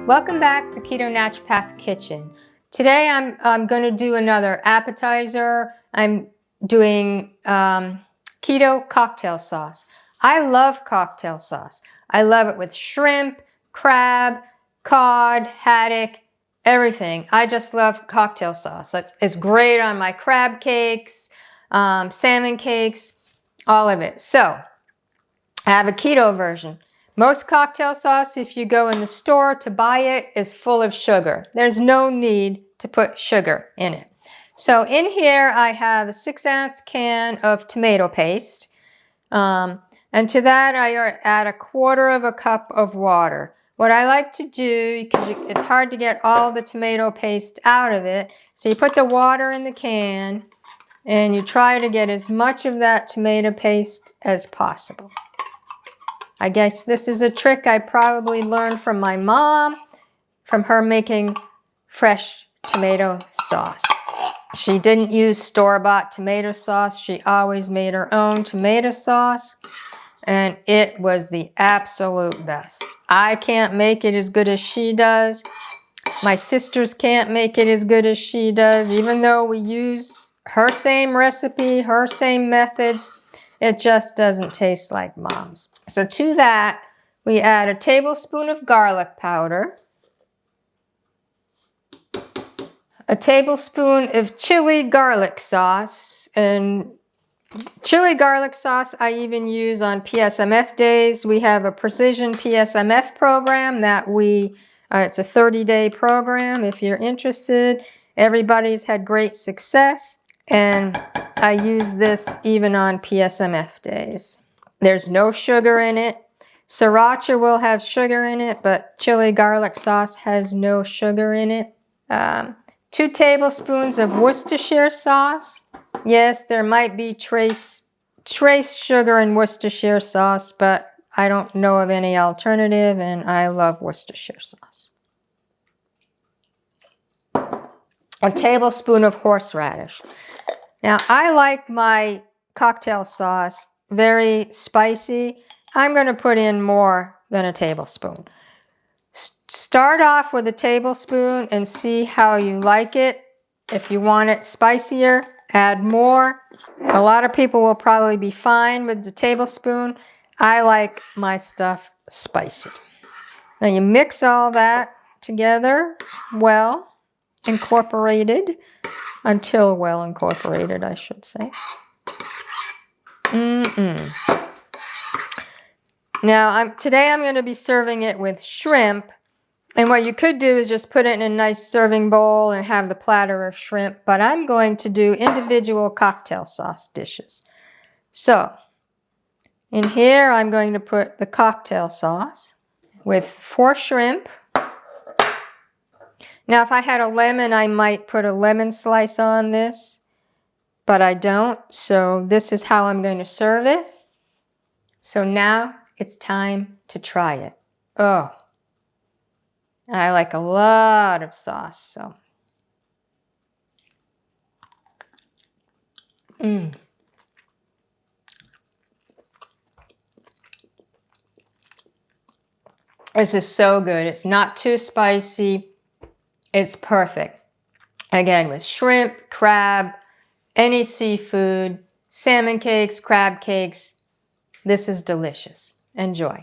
Welcome back to Keto Naturopath Kitchen. Today I'm going to do another appetizer. I'm doing keto cocktail sauce. I love cocktail sauce. I love it with shrimp, crab, cod, haddock, everything. I just love cocktail sauce. It's great on my crab cakes, salmon cakes, all of it. So I have a keto version. Most cocktail sauce, if you go in the store to buy it, is full of sugar. There's no need to put sugar in it. So in here, I have a 6-ounce can of tomato paste. And to that, I add 1/4 cup of water. What I like to do, because it's hard to get all the tomato paste out of it, so you put the water in the can, and you try to get as much of that tomato paste as possible. I guess this is a trick I probably learned from my mom, from her making fresh tomato sauce. She didn't use store-bought tomato sauce. She always made her own tomato sauce, and it was the absolute best. I can't make it as good as she does. My sisters can't make it as good as she does, even though we use her same recipe, her same methods. It just doesn't taste like Mom's. So to that, we add a tablespoon of garlic powder, a tablespoon of chili garlic sauce, and chili garlic sauce I even use on PSMF days. We have a precision PSMF program that it's a 30-day program if you're interested. Everybody's had great success, and I use this even on PSMF days. There's no sugar in it. Sriracha will have sugar in it, but chili garlic sauce has no sugar in it. 2 tablespoons of Worcestershire sauce. Yes, there might be trace sugar in Worcestershire sauce, but I don't know of any alternative, and I love Worcestershire sauce. A tablespoon of horseradish. Now, I like my cocktail sauce very spicy. I'm going to put in more than a tablespoon. Start off with a tablespoon and see how you like it. If you want it spicier, add more. A lot of people will probably be fine with the tablespoon. I like my stuff spicy. Now you mix all that together well incorporated, until well incorporated, I should say. Now, today I'm going to be serving it with shrimp. And what you could do is just put it in a nice serving bowl and have the platter of shrimp. But I'm going to do individual cocktail sauce dishes. So, in here I'm going to put the cocktail sauce with 4 shrimp. Now, if I had a lemon, I might put a lemon slice on this. But I don't, so this is how I'm going to serve it. So now it's time to try it. Oh, I like a lot of sauce, so. This is so good. It's not too spicy. It's perfect. Again, with shrimp, crab, any seafood, salmon cakes, crab cakes. This is delicious. Enjoy.